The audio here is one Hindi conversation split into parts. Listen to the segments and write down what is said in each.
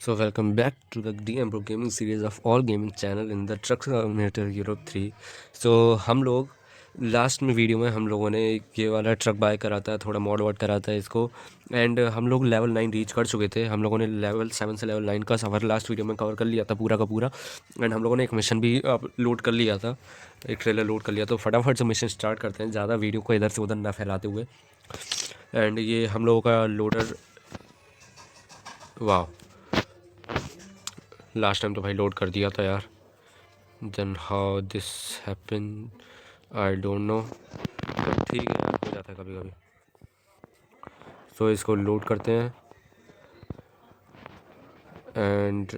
So welcome back to the DM Pro Gaming series of all gaming channel in the Truck Simulator Europe 3। So हम लोग लास्ट में वीडियो में हम लोगों ने ये वाला ट्रक बाय करा था, थोड़ा मॉड वॉड करा था इसको। एंड हम लोग लेवल 9 रीच कर चुके थे। हम लोगों ने लेवल 7 से लेवल 9 का सफ़र लास्ट वीडियो में कवर कर लिया था पूरा का पूरा। एंड हम लोगों ने एक मिशन भी लोड कर लिया था, एक ट्रेलर लोड कर लिया। तो फटाफट से मिशन स्टार्ट करते हैं, ज़्यादा वीडियो को इधर से उधर ना फैलाते हुए। एंड ये हम लोगों का लोडर, वाह, लास्ट टाइम तो भाई लोड कर दिया था यार। Then how this happen I don't know, ठीक है हो जाता है कभी कभी। सो इसको लोड करते हैं एंड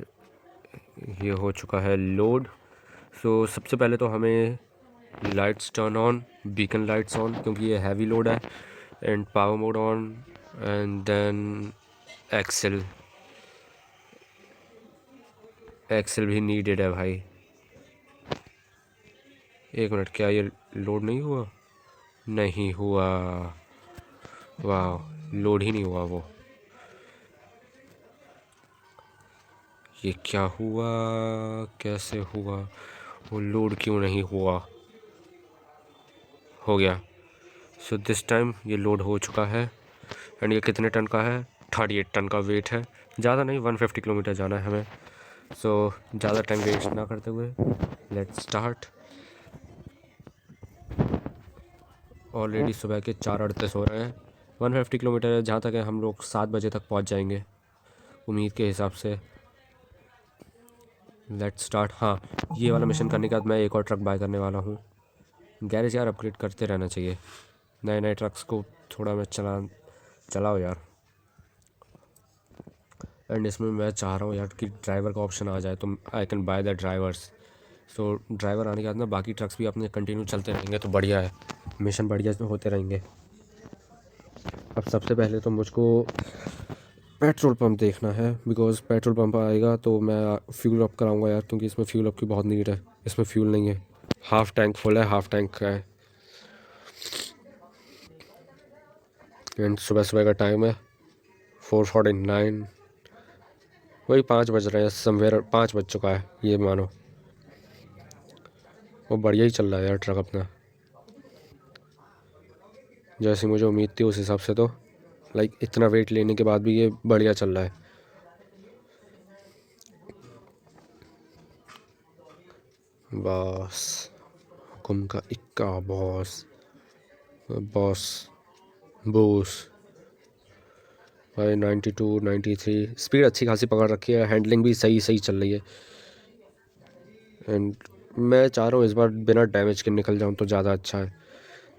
ये हो चुका है लोड। सो सबसे पहले तो हमें lights turn on, beacon lights on, क्योंकि ये हैवी लोड है। And power mode on and then accel, accel भी नीडेड है भाई। एक मिनट, क्या ये लोड नहीं हुआ? नहीं हुआ, वाह, लोड ही नहीं हुआ वो। ये क्या हुआ, कैसे हुआ, वो लोड क्यों नहीं हुआ? हो गया। सो दिस टाइम ये लोड हो चुका है। एंड ये कितने टन का है? 38 टन का वेट है। ज़्यादा नहीं, 150 किलोमीटर जाना है हमें। सो ज़्यादा टाइम वेस्ट ना करते हुए लेट्स स्टार्ट। ऑलरेडी सुबह के 4:38 हो रहे हैं। 150 किलोमीटर है, जहाँ तक है हम लोग 7 बजे तक पहुँच जाएंगे उम्मीद के हिसाब से। Let's start. हाँ, ये वाला मिशन करने के बाद मैं एक और ट्रक बाय करने वाला हूँ। गैरेज यार अपग्रेड करते रहना चाहिए, नए नए ट्रक्स को थोड़ा मैं चलाओ यार। एंड इसमें मैं चाह रहा हूँ यार कि ड्राइवर का ऑप्शन आ जाए तो I can by the drivers. So driver आने के बाद ना बाकी ट्रक्स भी अपने कंटिन्यू चलते रहेंगे तो बढ़िया है, मिशन बढ़िया से होते रहेंगे। अब सबसे पहले तो मुझको पेट्रोल पंप देखना है, बिकॉज़ पेट्रोल पंप आएगा तो मैं फ्यूल अप कराऊंगा यार, क्योंकि इसमें फ्यूल अप की बहुत नीड है। इसमें फ्यूल नहीं है, हाफ टैंक फुल है, हाफ टैंक का है। एंड सुबह सुबह का टाइम है 4:49, वही 5 बज रहे हैं, समवेयर 5 बज चुका है ये मानो। वो बढ़िया ही चल रहा है यार ट्रक अपना, जैसे मुझे उम्मीद थी उस हिसाब से। तो लाइक इतना वेट लेने के बाद भी ये बढ़िया चल रहा है। बॉस, हुक्म का इक्का बॉस, बॉस बूस भाई। 92 93 स्पीड अच्छी खासी पकड़ रखी है, हैंडलिंग भी सही सही चल रही है। एंड मैं चाह रहा हूँ इस बार बिना डैमेज के निकल जाऊँ तो ज़्यादा अच्छा है,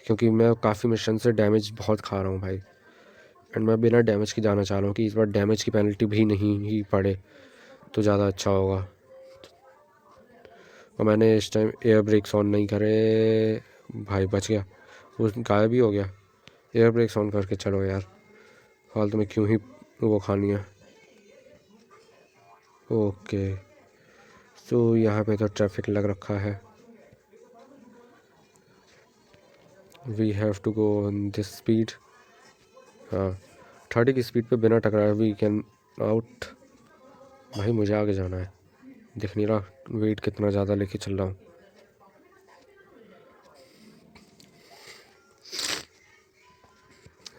क्योंकि मैं काफ़ी मिशन से डैमेज बहुत खा रहा हूँ भाई। एंड मैं बिना डैमेज के जाना चाह रहा हूँ कि इस बार डैमेज की पेनल्टी भी नहीं ही पड़े तो ज़्यादा अच्छा होगा। और मैंने इस टाइम एयर ब्रेक्स ऑन नहीं करे भाई, बच गया, उस गायब ही हो गया। एयर ब्रेक्स ऑन करके चलो यार, फालतू में क्यों ही वो खानी है। ओके, तो यहाँ पे तो ट्रैफिक लग रखा है। We have to go on this speed. हाँ, 30 की स्पीड पे बिना टकराए वी कैन आउट। भाई मुझे आगे जाना है, दिख नहीं रहा वेट कितना ज़्यादा लेके चल रहा हूँ।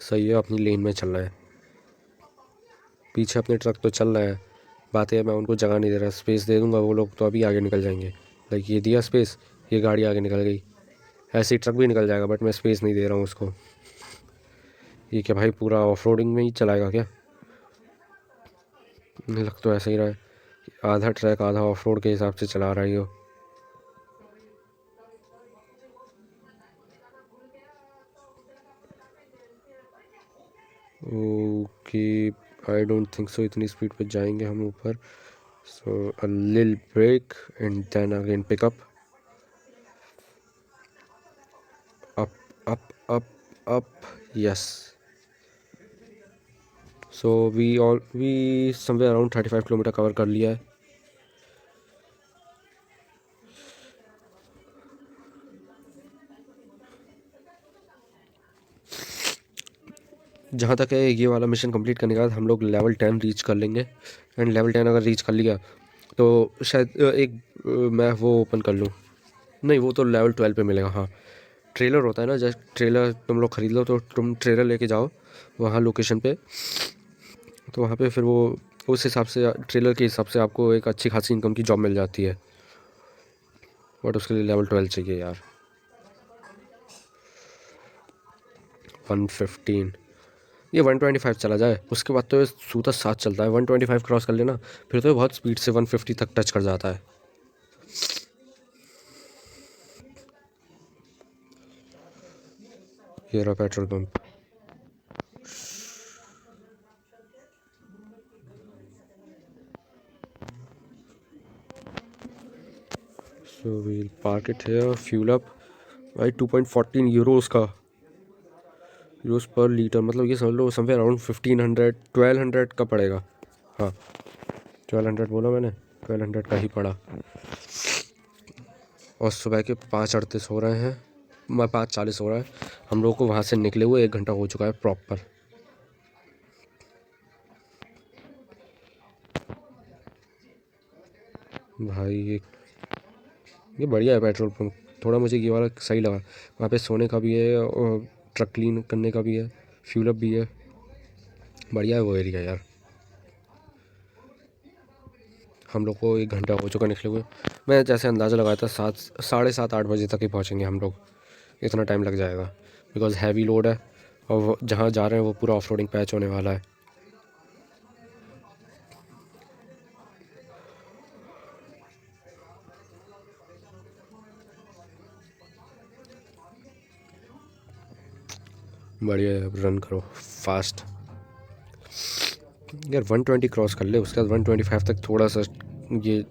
सही है, अपनी लेन में चल रहा है, पीछे अपने ट्रक तो चल रहा है। बात है मैं उनको जगह नहीं दे रहा, स्पेस दे दूंगा वो लोग तो अभी आगे निकल जाएंगे। लाइक ये दिया स्पेस, ये गाड़ी आगे निकल गई, ऐसे ही ट्रक भी निकल जाएगा, बट मैं स्पेस नहीं दे रहा हूँ उसको। ये क्या भाई, पूरा ऑफ रोडिंग में ही चलाएगा क्या? लग तो ऐसा ही रहा है, आधा ट्रैक आधा ऑफ रोड के हिसाब से चला रही हो। Okay, I don't think so इतनी स्पीड पे जाएंगे हम ऊपर। So a lil break and then again pick up up up up up, yes. So we somewhere around 35 kilometre cover कर लिया है। जहाँ तक है ये वाला मिशन कंप्लीट करने के बाद हम लोग लेवल 10 रीच कर लेंगे। एंड लेवल 10 अगर रीच कर लिया तो शायद मैं वो ओपन कर लूँ। नहीं, वो तो लेवल 12 पे मिलेगा। हाँ, ट्रेलर होता है ना, जस्ट ट्रेलर तुम लोग ख़रीद लो, तो तुम ट्रेलर लेके जाओ वहाँ लोकेशन पे, तो वहाँ पे फिर वो उस हिसाब से ट्रेलर के हिसाब से आपको एक अच्छी खासी इनकम की जॉब मिल जाती है। बट उसके लिए लेवल 12 चाहिए यार। 115, ये 125 चला जाए, उसके बाद तो ये सूता 7 चलता है। 125 क्रॉस कर लेना, फिर तो ये बहुत स्पीड से 150 तक टच कर जाता है। ये रहा petrol pump. So we'll park it here, fuel up. भाई 2.14 यूरोस का, यूरोस पर लीटर, मतलब ये समझ लो समवेयर अराउंड 1500 1200 का पड़ेगा। हाँ, 1200 बोला मैंने, 1200 का ही पड़ा। और सुबह के 5:38 हो रहे हैं, 5:40 हो रहा है। हम लोगों को वहाँ से निकले हुए 1 घंटा हो चुका है प्रॉपर। भाई ये बढ़िया है पेट्रोल पंप। थोड़ा मुझे ये वाला सही लगा। वहाँ पे सोने का भी है और ट्रक क्लीन करने का भी है, फ्यूल अप भी है। बढ़िया है वो एरिया यार। हम लोग को 1 घंटा हो चुका निकले हुए। मैं जैसे अंदाज़ा लगाया था 7 7:30 8 बजे तक ही पहुँचेंगे हम लोग। इतना टाइम लग जाएगा बिकॉज़ हैवी लोड है, और जहाँ जा रहे हैं वो पूरा ऑफ रोडिंग पैच होने वाला है। बढ़िया है, रन करो फास्ट यार। 120 क्रॉस कर ले, उसके बाद 125 तक थोड़ा सा ये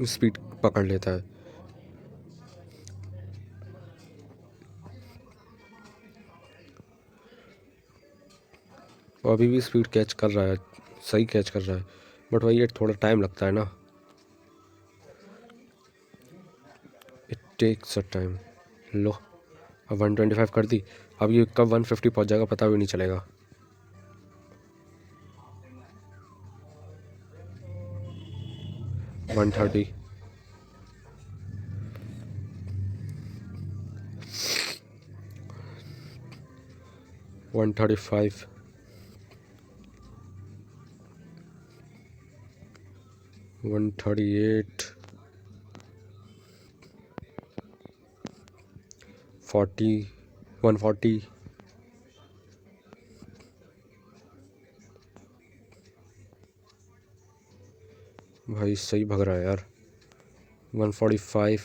स्पीड पकड़ लेता है। और अभी भी स्पीड कैच कर रहा है, सही कैच कर रहा है, बट वही एक थोड़ा टाइम लगता है ना, इट टेक्स अ टाइम। लो, अब 125 कर दी, अब ये कब 150 पहुंच जाएगा पता भी नहीं चलेगा। वन 135, 138, 40, 140। भाई सही भग रहा है यार। 145,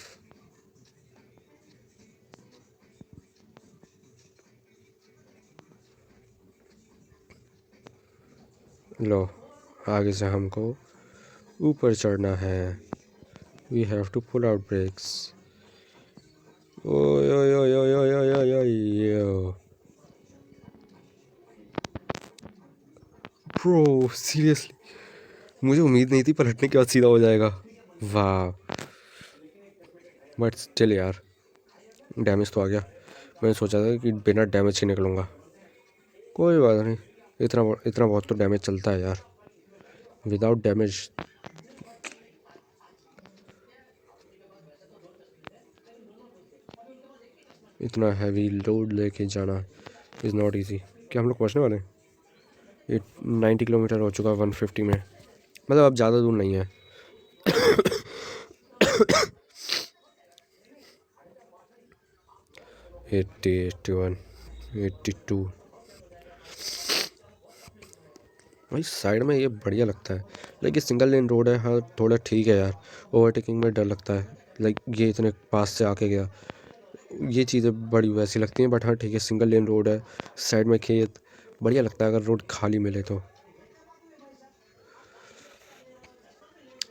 लो, आगे से हमको ऊपर चढ़ना है। We have to pull out brakes. ओय ओय ओय ओय ओय ओय ओय ओय। ब्रो सीरियसली मुझे उम्मीद नहीं थी पलटने के बाद सीधा हो जाएगा। वाह, बट स्टिल यार डैमेज तो आ गया। मैंने सोचा था कि बिना डैमेज ही निकलूँगा। कोई बात नहीं, इतना बहुत तो डैमेज चलता है यार। विदाउट डैमेज इतना हैवी लोड लेके जाना इज़ नॉट इजी। क्या हम लोग पहुँचने वाले हैं? ये 90 किलोमीटर हो चुका है 150 में, मतलब अब ज़्यादा दूर नहीं है। 80, 81, 82। भाई साइड में ये बढ़िया लगता है, लाइक ये सिंगल लेन रोड है। हाँ थोड़ा ठीक है यार, ओवरटेकिंग में डर लगता है, लाइक ये इतने पास से आके गया, ये चीज़ें बड़ी वैसी लगती हैं। बट हाँ ठीक है, सिंगल लेन रोड है, साइड में खेत, बढ़िया लगता है अगर रोड खाली मिले तो।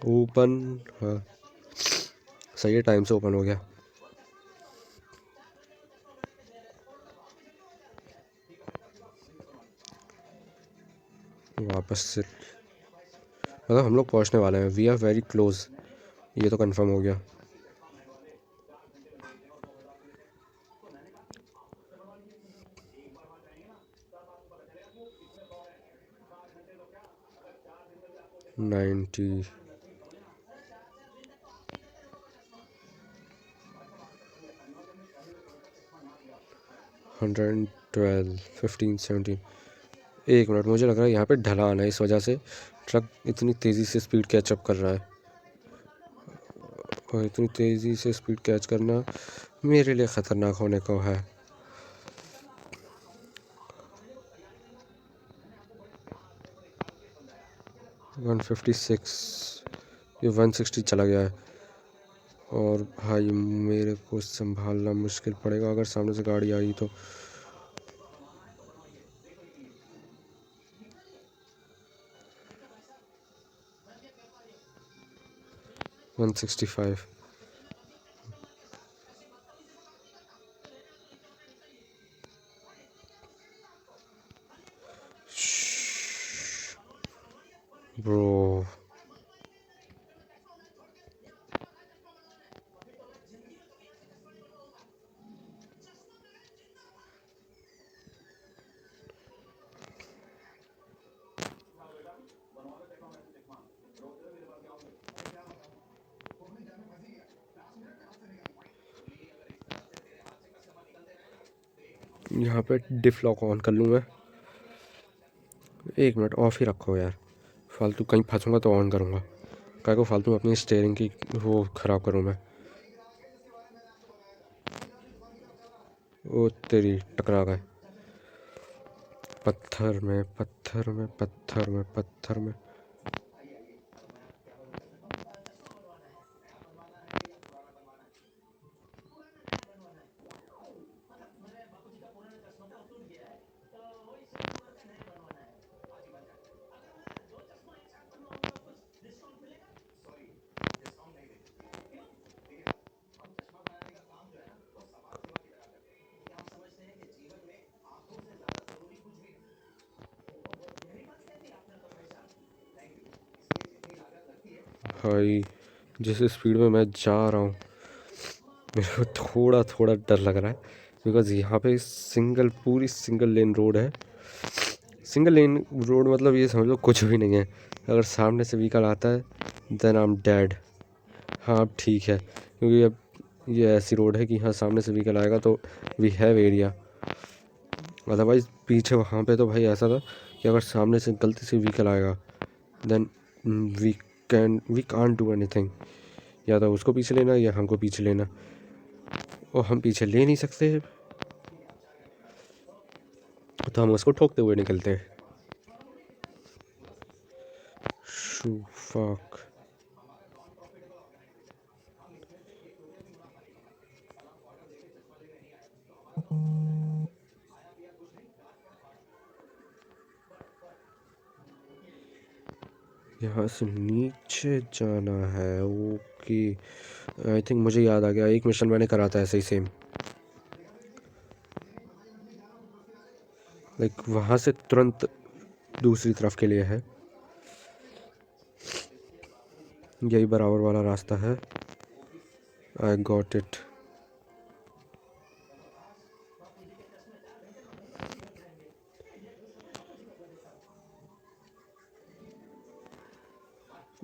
ओपन, हाँ सही है, टाइम से ओपन हो गया। वापस से मतलब हम लोग पहुंचने वाले हैं, वी आर वेरी क्लोज, ये तो कंफर्म हो गया। 90, 112, 15, 17। 1 मिनट, मुझे लग रहा है यहाँ पे ढलान है, इस वजह से ट्रक इतनी तेज़ी से स्पीड कैचअप कर रहा है। और इतनी तेज़ी से स्पीड कैच करना मेरे लिए ख़तरनाक होने को है। वन 156, ये 160 चला गया है। और भाई मेरे को संभालना मुश्किल पड़ेगा अगर सामने से गाड़ी आई तो। 165, ब्रो। यहाँ पे डिफ लॉक ऑन कर लूँ मैं। 1 मिनट ऑफ ही रखो यार, फालतू कहीं फंसूंगा तो ऑन करूँगा, क्या को फालतू अपनी स्टीयरिंग की वो ख़राब करूँ मैं। ओ तेरी, टकरा गए पत्थर में, पत्थर में, पत्थर में, पत्थर में। भाई जिस स्पीड में मैं जा रहा हूँ मेरे को थोड़ा थोड़ा डर लग रहा है, बिकॉज़ यहाँ पे पूरी सिंगल लेन रोड है। सिंगल लेन रोड मतलब ये समझ लो कुछ भी नहीं है। अगर सामने से व्हीकल आता है देन आई एम डेड। हाँ अब ठीक है, क्योंकि अब ये ऐसी रोड है कि हाँ सामने से व्हीकल आएगा तो वी हैव एरिया। अदरवाइज़ पीछे वहाँ पे तो भाई ऐसा था कि अगर सामने से गलती से व्हीकल आएगा then we can't do anything. या तो उसको पीछे लेना या हमको पीछे लेना, और हम पीछे ले नहीं सकते तो हम उसको ठोकते हुए निकलते हैं। शू फक। यहाँ से नीचे जाना है, ओके। आई थिंक मुझे याद आ गया, एक मिशन मैंने करा था ऐसे ही सेम। लाइक वहाँ से तुरंत दूसरी तरफ के लिए है, यही बराबर वाला रास्ता है। I got it.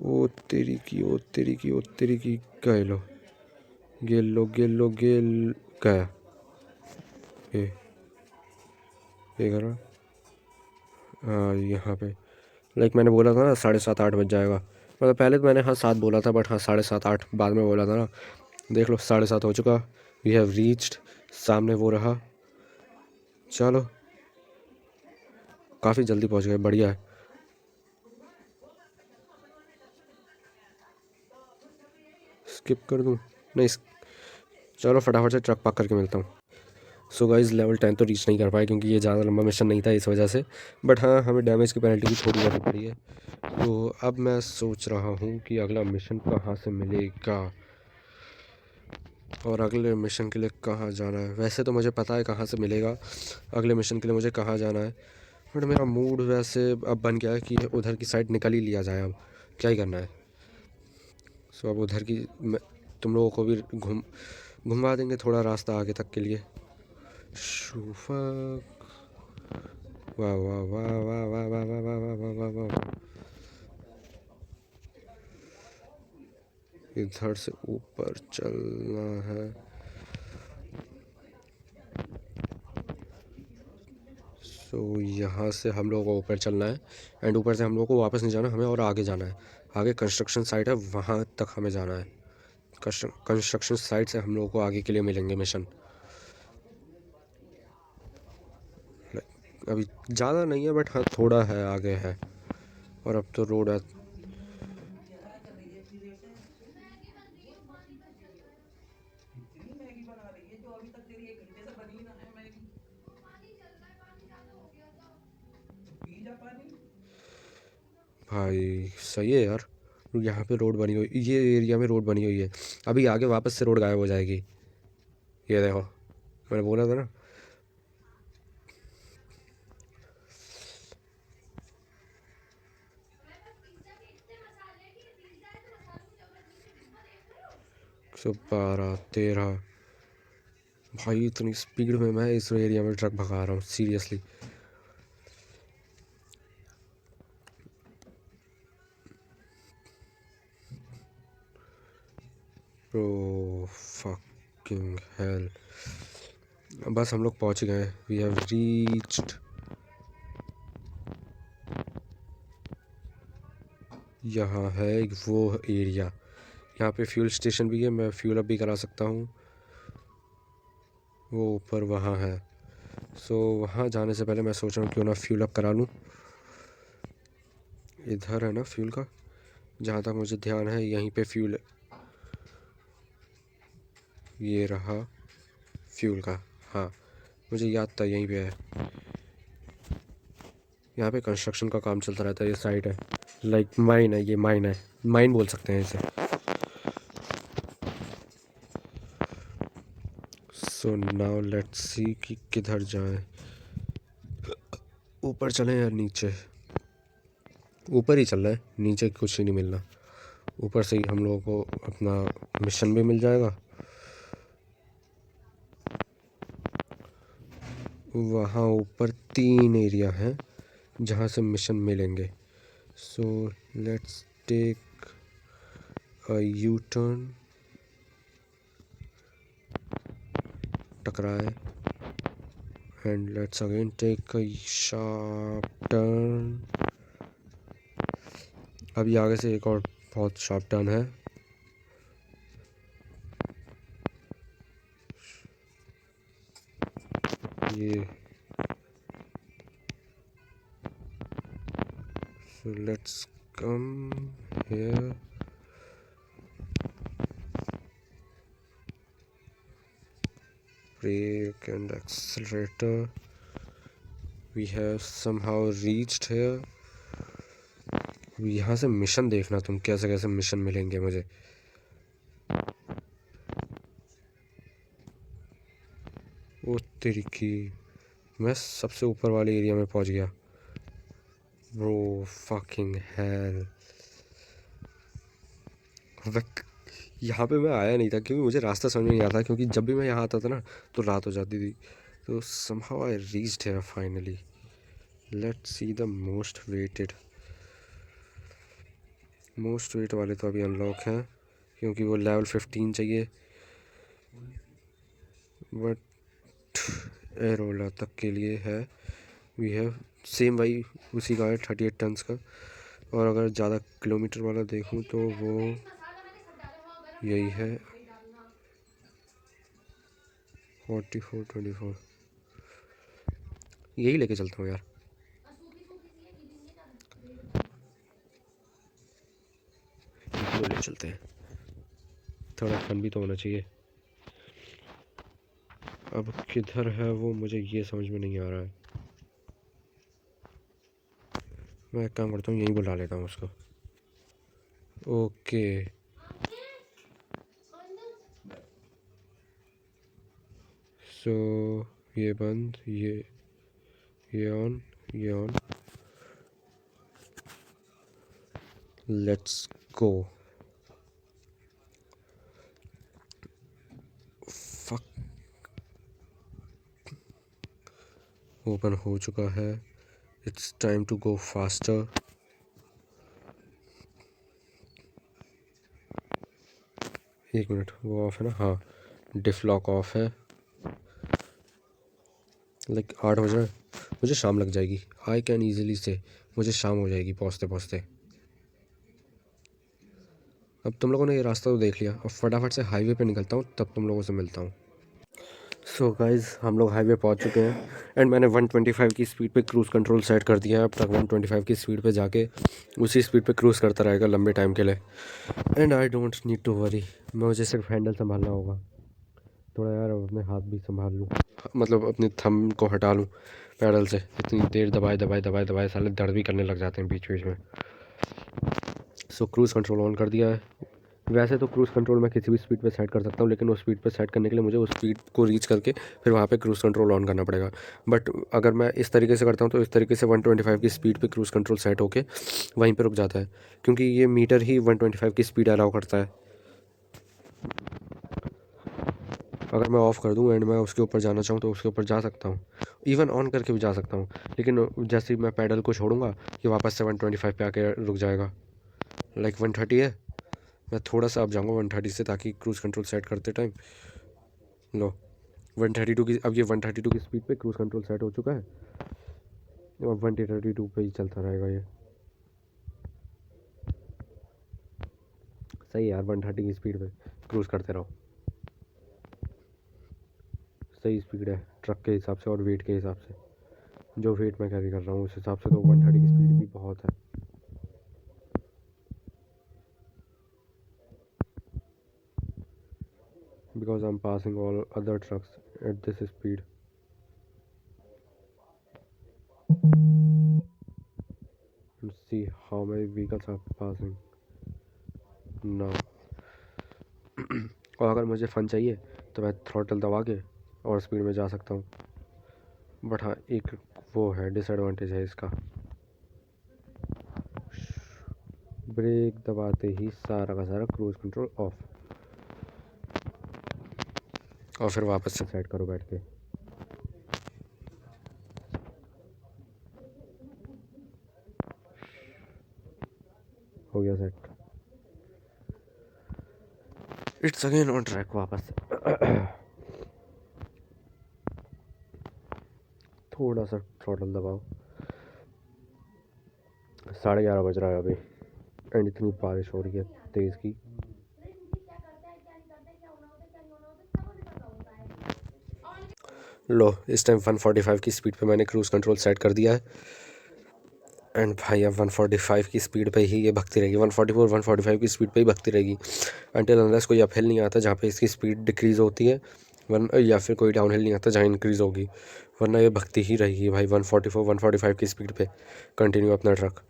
ओ तेरी की, ओ तेरी की, ओ तेरी की। गए लो, गेल लो, गेल लो, गेल गया। ये करो। हाँ यहाँ पे लाइक मैंने बोला था ना 7:30 8 बज जाएगा, मतलब पहले तो मैंने हाँ 7 बोला था, बट हाँ 7:30 8 बाद में बोला था ना। देख लो 7:30 हो चुका। वी हैव रीच्ड, सामने वो रहा। चलो काफ़ी जल्दी पहुँच गए, बढ़िया है। स्किप कर दूँ? नहीं, चलो फटाफट से ट्रक पार्क करके मिलता हूँ। सो गाइज़ लेवल 10 तो रीच नहीं कर पाए क्योंकि ये ज़्यादा लंबा मिशन नहीं था इस वजह से, बट हाँ हमें डैमेज की पेनल्टी भी थोड़ी ज़्यादा पड़ी है। तो अब मैं सोच रहा हूँ कि अगला मिशन कहाँ से मिलेगा और अगले मिशन के लिए कहाँ जाना है। वैसे तो मुझे पता है कहाँ से मिलेगा, अगले मिशन के लिए मुझे कहाँ जाना है, बट मेरा मूड वैसे अब बन गया है कि उधर की साइड निकल ही लिया जाए, अब क्या ही करना है। सो अब उधर की तुम लोगों को भी घुमा देंगे थोड़ा रास्ता आगे तक के लिए। शूफा, वाह वाह वाह वाह वाह वाह वाह वाह वाह वाह वाह। इधर से ऊपर चलना है। सो यहाँ से हम लोगों को ऊपर चलना है एंड ऊपर से हम लोगों को वापस नहीं जाना, हमें और आगे जाना है। आगे कंस्ट्रक्शन साइट है, वहाँ तक हमें जाना है। कंस्ट्रक्शन साइट से हम लोगों को आगे के लिए मिलेंगे मिशन। अभी ज़्यादा नहीं है बट हाँ थोड़ा है, आगे है। और अब तो रोड है। भाई सही है यार, यहाँ पे रोड बनी हुई, ये एरिया में रोड बनी हुई है। अभी आगे वापस से रोड गायब हो जाएगी। ये देखो, मैंने बोला था ना। सौ 12 13। भाई इतनी स्पीड में मैं इस एरिया में ट्रक भगा रहा हूँ सीरियसली। ओ फकिंग हेल। बस हम लोग पहुँच गए, वी हैव रीच्ड। यहाँ है वो एरिया, यहाँ पे फ्यूल स्टेशन भी है, मैं फ्यूल अप भी करा सकता हूँ। वो ऊपर वहाँ है। सो वहाँ जाने से पहले मैं सोच रहा हूँ क्यों ना फ्यूल अप करा लूँ। इधर है ना फ्यूल का, जहाँ तक मुझे ध्यान है यहीं पे फ्यूल है। ये रहा फ्यूल का, हाँ मुझे याद था यहीं पे है। यहाँ पे कंस्ट्रक्शन का काम चलता रहता है, ये साइड है लाइक माइन है, ये माइन है, माइन बोल सकते हैं इसे। सो नाउ लेट्स सी कि किधर जाएं, ऊपर चलें या नीचे। ऊपर ही चल रहा है, नीचे कुछ ही नहीं मिलना। ऊपर से ही हम लोगों को अपना मिशन भी मिल जाएगा। वहाँ ऊपर 3 एरिया हैं जहाँ से मिशन मिलेंगे। So let's take a U turn, टकराए, and let's again take a sharp turn. अभी आगे से एक और बहुत शार्प टर्न है। ये so let's come here. Brake and accelerator. We have somehow reached here. यहाँ से मिशन देखना तुम, कैसे कैसे मिशन मिलेंगे मुझे। वो तेरी की, मैं सबसे ऊपर वाले एरिया में पहुंच गया। Bro fucking hell. यहाँ पे मैं आया नहीं था क्योंकि मुझे रास्ता समझ में नहीं आता, क्योंकि जब भी मैं यहाँ आता था ना तो रात हो जाती थी। तो somehow I reached here finally. Let's see the most weighted. Most weight वाले तो अभी अनलॉक हैं क्योंकि वो लेवल 15 चाहिए, बट एरोला तक के लिए है। वी हैव सेम भाई, उसी का है 38 टन्स का। और अगर ज़्यादा किलोमीटर वाला देखूं तो वो यही है 4424। यही लेके चलता हूँ यार। इसको ले चलते हैं, थोड़ा फन भी तो होना चाहिए। अब किधर है वो मुझे ये समझ में नहीं आ रहा है। मैं एक काम करता हूँ, यहीं बुला लेता हूँ उसको। ओके सो ये बंद, ये ऑन, ये on. Let's go. Fuck, open हो चुका है। It's time to go faster. एक मिनट, वो ऑफ है ना? हाँ, डिफ लॉक ऑफ है। लाइक 8 बज रहा है, मुझे शाम लग जाएगी। आई कैन ईजिली से मुझे शाम हो जाएगी पहुँचते पहुँचते। अब तुम लोगों ने ये रास्ता तो देख लिया, अब फटाफट से हाईवे पे निकलता हूँ, तब तुम लोगों से मिलता हूँ। सो गाइज़, हम लोग हाईवे पहुँच चुके हैं एंड मैंने 125 की स्पीड पे क्रूज़ कंट्रोल सेट कर दिया है। अब तक 125 की स्पीड पे जाके उसी स्पीड पे क्रूज़ करता रहेगा लंबे टाइम के लिए। And I don't need to worry, मुझे सिर्फ हैंडल संभालना होगा। थोड़ा यार अपने हाथ भी संभाल लूँ, मतलब अपने थंब को हटा लूँ पैडल से। इतनी देर दबाए दबाए दबाए दबाए साले दर्द भी करने लग जाते हैं बीच बीच में। सो क्रूज़ कंट्रोल ऑन कर दिया है। वैसे तो क्रूज़ कंट्रोल मैं किसी भी स्पीड पे सेट कर सकता हूँ, लेकिन उस स्पीड पे सेट करने के लिए मुझे उस स्पीड को रीच करके फिर वहाँ पे क्रूज़ कंट्रोल ऑन करना पड़ेगा। बट अगर मैं इस तरीके से करता हूँ तो इस तरीके से 125 की स्पीड पे क्रूज़ कंट्रोल सेट होके वहीं पे रुक जाता है, क्योंकि ये मीटर ही 125 की स्पीड अलाउ करता है। अगर मैं ऑफ़ कर दूँ एंड मैं उसके ऊपर जाना चाहूँ तो उसके ऊपर जा सकता हूँ, इवन ऑन करके भी जा सकता हूँ। लेकिन जैसे ही मैं पैडल को छोड़ूंगा ये वापस से 125 पे आके रुक जाएगा। लाइक 130 है, मैं थोड़ा सा अब जाऊँगा 130 से, ताकि क्रूज़ कंट्रोल सेट करते टाइम लो 132 की, अब ये 132 की स्पीड पे क्रूज़ कंट्रोल सेट हो चुका है। अब 132 पे ही चलता रहेगा ये। सही है यार, 130 की स्पीड पे क्रूज़ करते रहो, सही स्पीड है ट्रक के हिसाब से और वेट के हिसाब से। जो वेट मैं कैरी कर रहा हूँ उस हिसाब से तो 130 की स्पीड भी बहुत है। Because I am passing all other trucks at this speed. See how many vehicles are passing now। और अगर मुझे फ़न चाहिए तो मैं थ्रॉटल दबा के और स्पीड में जा सकता हूँ। बट हाँ, एक वो है डिसएडवांटेज है इसका, ब्रेक दबाते ही सारा का सारा क्रूज़ कंट्रोल ऑफ, और फिर वापस से सेट करो बैठ के। हो गया set, it's again on track वापस। थोड़ा सा थ्रॉटल दबाओ। 11:30 बज रहा है अभी एंड इतनी बारिश हो रही है तेज़ की। लो, इस टाइम 145 की स्पीड पे मैंने क्रूज़ कंट्रोल सेट कर दिया है एंड भाई अब 145 की स्पीड पे ही ये भगती रहेगी। 144 145 की स्पीड पे ही भगती रहेगी अनटिल अनलेस कोई अपहिल नहीं आता जहाँ पे इसकी स्पीड डिक्रीज़ होती है, या फिर कोई डाउनहिल नहीं आता जहाँ इंक्रीज़ होगी, वरना ये भगती ही रहेगी भाई 144 145 की स्पीड पे कंटिन्यू अपना truck.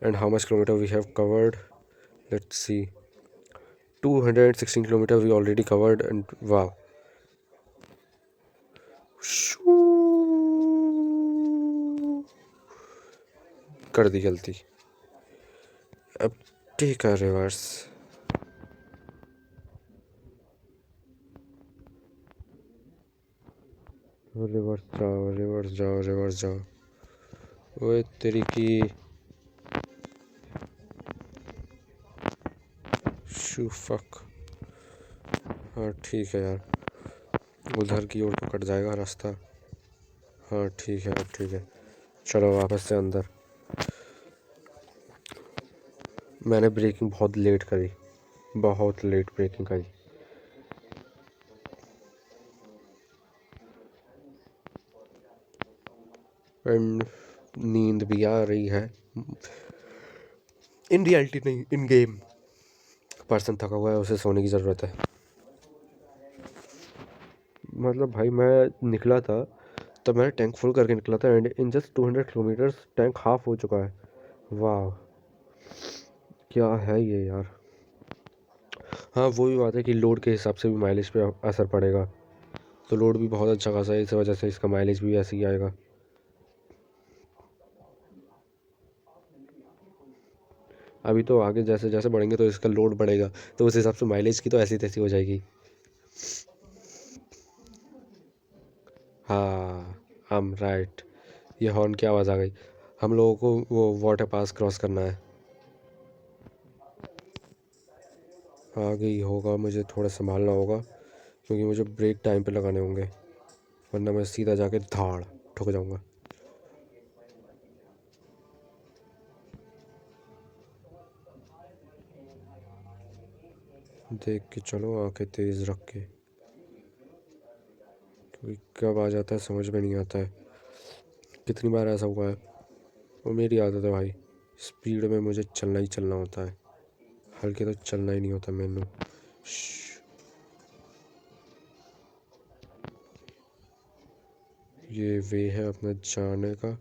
And how much kilometre we have covered, let's see, 216 kilometre we already covered and वाह, कर दी गलती। अब ठीक है रिवर्स, रिवर्स जाओ रिवर्स जाओ रिवर्स जाओ। ओए तेरी की शू फक। हाँ ठीक है यार, उधर की ओर तो कट जाएगा रास्ता। हाँ ठीक है, अब ठीक है, चलो वापस से अंदर। मैंने ब्रेकिंग बहुत लेट करी, बहुत लेट ब्रेकिंग करी। एंड नींद भी आ रही है, इन रियलिटी नहीं, इन गेम। पर्सन थका हुआ है, उसे सोने की ज़रूरत है। मतलब भाई मैं निकला था तब मैंने टैंक फुल करके निकला था and in just 200 kilometres tank half हो चुका है। वाह, क्या है ये यार। हाँ वो भी बात है कि लोड के हिसाब से भी माइलेज पे असर पड़ेगा, तो लोड भी बहुत अच्छा खासा है, इस वजह से इसका माइलेज भी ऐसे ही आएगा। अभी तो आगे जैसे जैसे बढ़ेंगे तो इसका लोड बढ़ेगा, तो उस हिसाब से माइलेज की तो ऐसी तैसी हो जाएगी। हाँ आई एम राइट, ये हॉर्न की आवाज़ आ गई। हम लोगों को वो वाटर पास क्रॉस करना है। आगे ही होगा, मुझे थोड़ा संभालना होगा क्योंकि मुझे ब्रेक टाइम पे लगाने होंगे, वरना मैं सीधा जाके धाड़ ठुक जाऊंगा। देख के चलो, आंखें तेज रख के, क्योंकि कब आ जाता है समझ में नहीं आता है। कितनी बार ऐसा हुआ है, वो मेरी आदत है भाई, स्पीड में मुझे चलना ही चलना होता है, हल्के तो चलना ही नहीं होता मैनू। ये वे है अपना जाने का।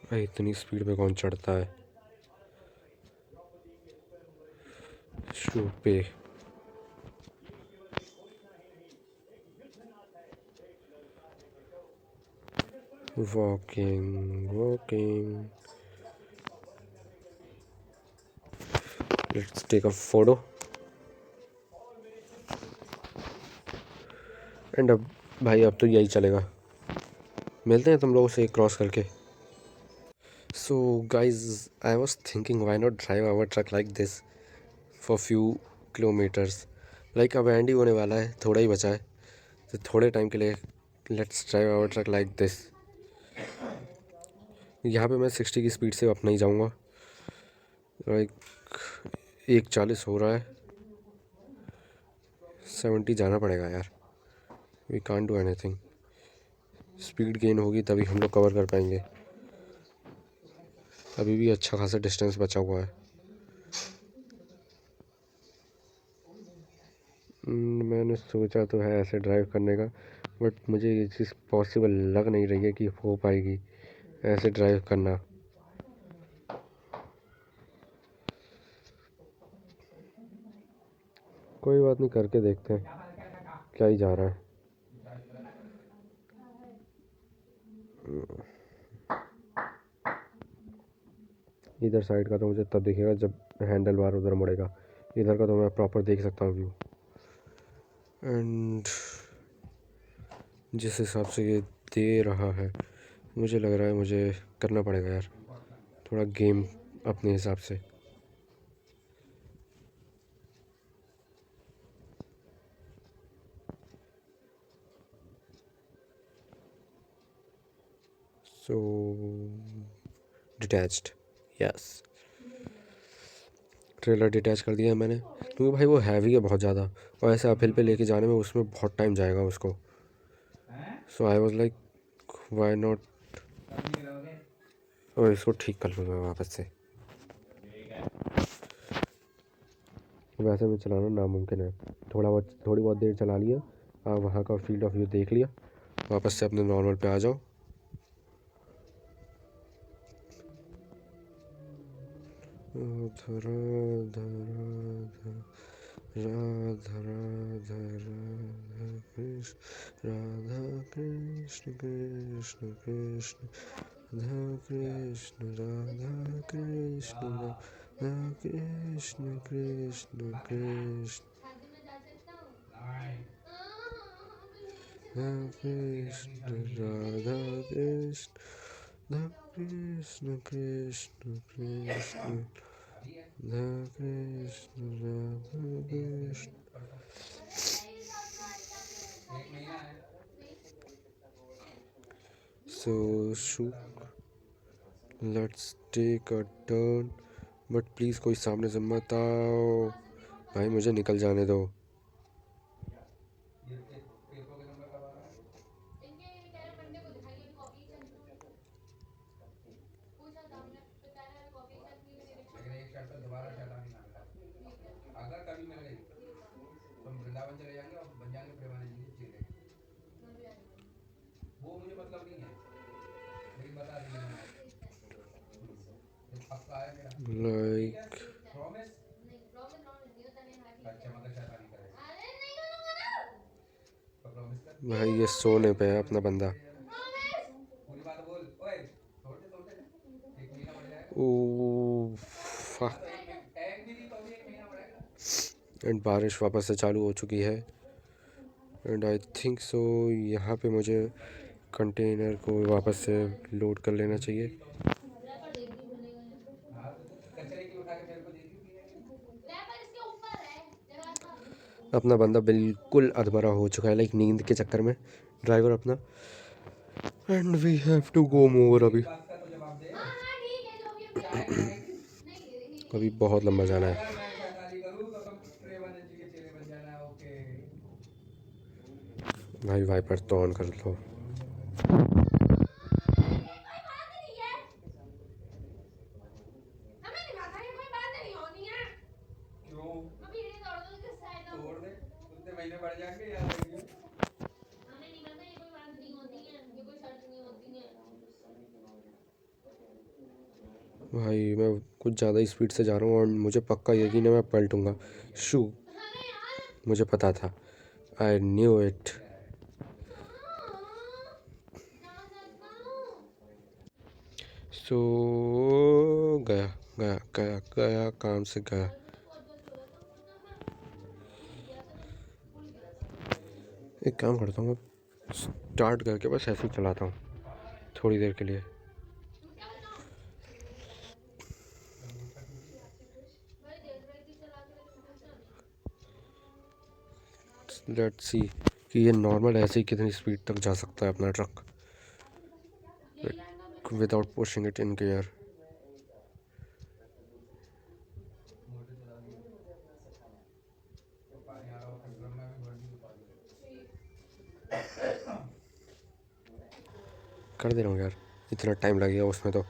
भाई इतनी स्पीड पे कौन चढ़ता है शू पे। Walking walking, let's take a photo. And अब भाई अब तो यही चलेगा, मिलते हैं तुम लोगों से क्रॉस करके। So guys, I was thinking why not drive our truck like this for few kilometres. Like अब एंड ही होने वाला है, थोड़ा ही बचा है, तो थोड़े टाइम के लिए let's drive our truck like this. यहाँ पे मैं 60 की स्पीड से अपना ही जाऊँगा। लाइक 1:40 हो रहा है, 70 जाना पड़ेगा यार, we can't do anything. Speed gain होगी तभी हम लोग कवर कर पाएंगे, अभी भी अच्छा खासा डिस्टेंस बचा हुआ है। मैंने सोचा तो है ऐसे ड्राइव करने का, बट मुझे ये चीज़ पॉसिबल लग नहीं रही है कि हो पाएगी ऐसे ड्राइव करना। कोई बात नहीं, करके देखते हैं, क्या ही जा रहा है। इधर साइड का तो मुझे तब दिखेगा जब हैंडल बार उधर मुड़ेगा, इधर का तो मैं प्रॉपर देख सकता हूँ व्यू। एंड जिस हिसाब से ये दे रहा है, मुझे लग रहा है मुझे करना पड़ेगा यार थोड़ा गेम अपने हिसाब से। सो डिटैच्ड, यस, ट्रेलर डिटैच कर दिया है मैंने, क्योंकि भाई वो हैवी है बहुत ज़्यादा, और ऐसे अपहिल पे लेके जाने में उसमें बहुत टाइम जाएगा उसको। So I was like why not, और इसको ठीक कर लूँगा वापस से। वैसे में चलाना नामुमकिन है, थोड़ी बहुत देर चला लिया, आप वहाँ का फील्ड ऑफ व्यू देख लिया, वापस से अपने नॉर्मल पे आ जाओ। राधा राधा राधा राधा राधा कृष्ण, राधा कृष्ण कृष्ण कृष्ण राधा कृष्ण, राधा कृष्ण राधा कृष्ण कृष्ण कृष्ण राधा कृष्ण, राधा कृष्ण राधा कृष्ण कृष्ण कृष्ण राधा कृष्ण, राधा कृष्ण। सो शुक, let's take a turn, but please कोई सामने से मत आओ भाई, मुझे निकल जाने दो। लाइक भाई ये सोने पे है अपना बंदा। ओ फक, एंड बारिश वापस से चालू हो चुकी है। एंड आई थिंक सो यहाँ पे मुझे कंटेनर को वापस से लोड कर लेना चाहिए। अपना बंदा बिल्कुल अधमरा हो चुका है, लाइक नींद के चक्कर में ड्राइवर अपना। And we have to go more अभी। अभी बहुत लंबा जाना है। भाई वाइपर तो ऑन कर लो। भाई मैं कुछ ज़्यादा ही स्पीड से जा रहा हूँ और मुझे पक्का यकीन है मैं पलटूंगा। शू, मुझे पता था, आई न्यू इट। सो गया गया गया गया, काम से गया। एक काम करता हूँ, स्टार्ट करके बस ऐसे ही चलाता हूँ थोड़ी देर के लिए। लेट्स सी कि ये नॉर्मल ऐसे ही कितनी स्पीड तक जा सकता है अपना truck without pushing it in gear. कर दे रहा हूँ यार, इतना टाइम लगेगा उसमें तो,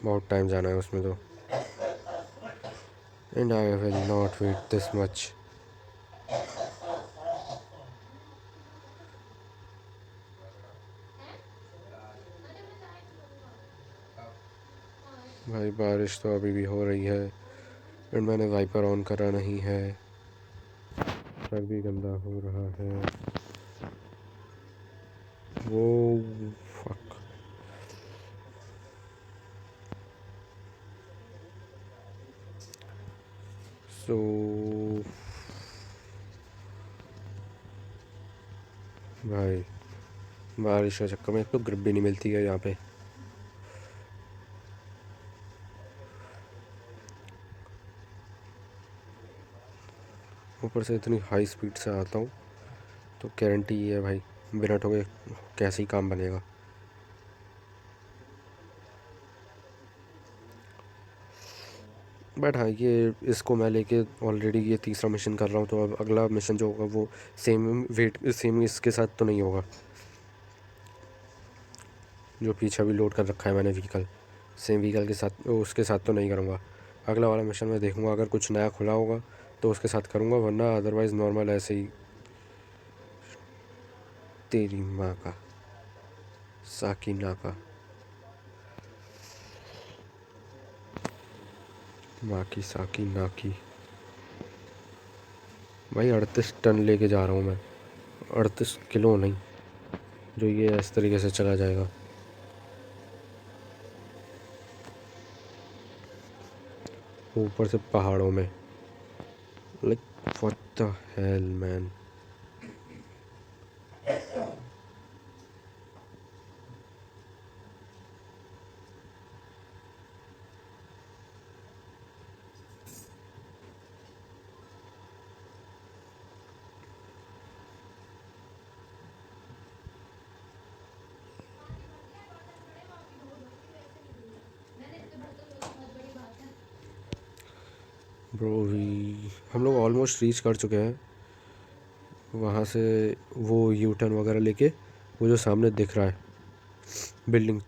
बहुत टाइम जाना है उसमें तो। And I will not wait this much. भाई बारिश तो अभी भी हो रही है एंड मैंने वाइपर ऑन करा नहीं है। ट्रक भी गंदा हो रहा है। वो फक। सो भाई बारिश के चक्कर में एक तो ग्रिप भी नहीं मिलती है यहाँ पे। ऊपर से इतनी हाई स्पीड से आता हूँ तो गारंटी ये है भाई, बिना ठोके कैसे ही काम बनेगा। बट हाँ, ये इसको मैं लेके ऑलरेडी ये तीसरा मिशन कर रहा हूँ, तो अब अगला मिशन जो होगा वो सेम इसके साथ तो नहीं होगा। जो पीछे भी लोड कर रखा है मैंने व्हीकल, सेम व्हीकल के साथ, उसके साथ तो नहीं करूँगा। अगला वाला मिशन मैं देखूँगा, अगर कुछ नया खुला होगा तो उसके साथ करूँगा, वरना अदरवाइज़ नॉर्मल ऐसे ही। तेरी माँ का साकी नाका, माँ की साकी नाकी। भाई 38 टन लेके जा रहा हूँ मैं, 38 किलो नहीं, जो ये इस तरीके से चला जाएगा। ऊपर से पहाड़ों में, like what the hell man. Bro हम लोग ऑलमोस्ट रीच कर चुके हैं वहाँ से। वो यू टर्न वगैरह लेके वो जो सामने दिख रहा है बिल्डिंग,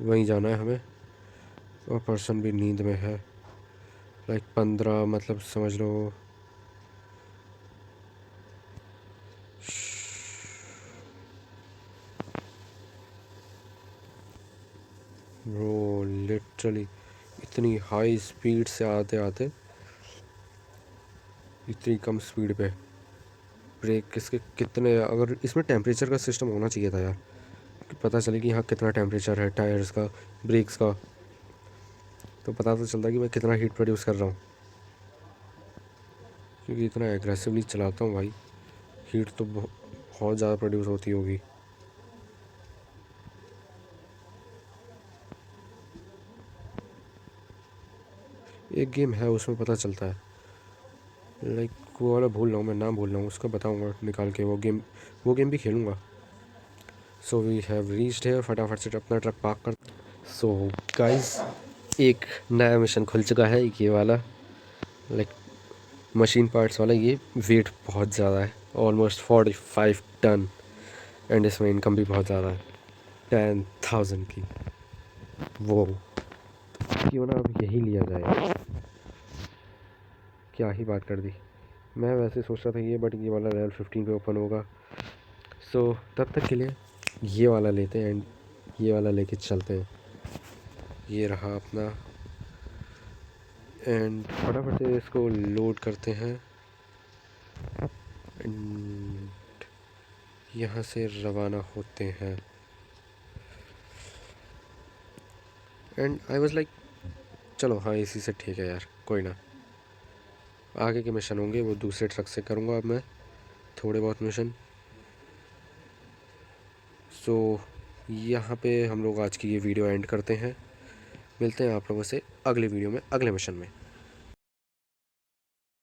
वहीं जाना है हमें। और पर्सन भी नींद में है, लाइक 15 मतलब समझ लो। ब्रो लिटरली इतनी हाई स्पीड से आते आते इतनी कम स्पीड पे ब्रेक किसके कितने, अगर इसमें टेम्परेचर का सिस्टम होना चाहिए था यार, कि पता चले कि हाँ कितना टेम्परेचर है टायर्स का, ब्रेक्स का, तो पता तो चलता कि मैं कितना हीट प्रोड्यूस कर रहा हूँ। क्योंकि इतना एग्रेसिवली चलाता हूँ भाई हीट तो बहुत ज़्यादा प्रोड्यूस होती होगी। एक गेम है उसमें पता चलता है, लाइक वो वाला भूल रहा हूँ, मैं नाम भूल रहा हूँ, उसका बताऊँगा निकाल के। वो गेम भी खेलूँगा। So we have reached here, फटाफट से अपना ट्रक पार्क कर। सो गाइस, एक नया मिशन खुल चुका है, ये वाला, लाइक मशीन पार्ट्स वाला। ये वेट बहुत ज़्यादा है, ऑलमोस्ट 45 टन, एंड इसमें इनकम भी बहुत ज़्यादा है, 10,000 की। वो क्यों ना अब यही लिया जाए, क्या ही बात कर दी। मैं वैसे सोच रहा था ये, बट ये वाला लेवल 15 पे ओपन होगा। सो तब तक के लिए ये वाला लेते हैं एंड ये वाला लेके चलते हैं। ये रहा अपना, एंड फटाफट से इसको लोड करते हैं एंड यहाँ से रवाना होते हैं। एंड आई वाज लाइक चलो हाँ, इसी से ठीक है यार, कोई ना। आगे के मिशन होंगे वो दूसरे ट्रक से करूँगा अब मैं, थोड़े बहुत मिशन। सो यहाँ पे हम लोग आज की ये वीडियो एंड करते हैं। मिलते हैं आप लोगों से अगले वीडियो में, अगले मिशन में।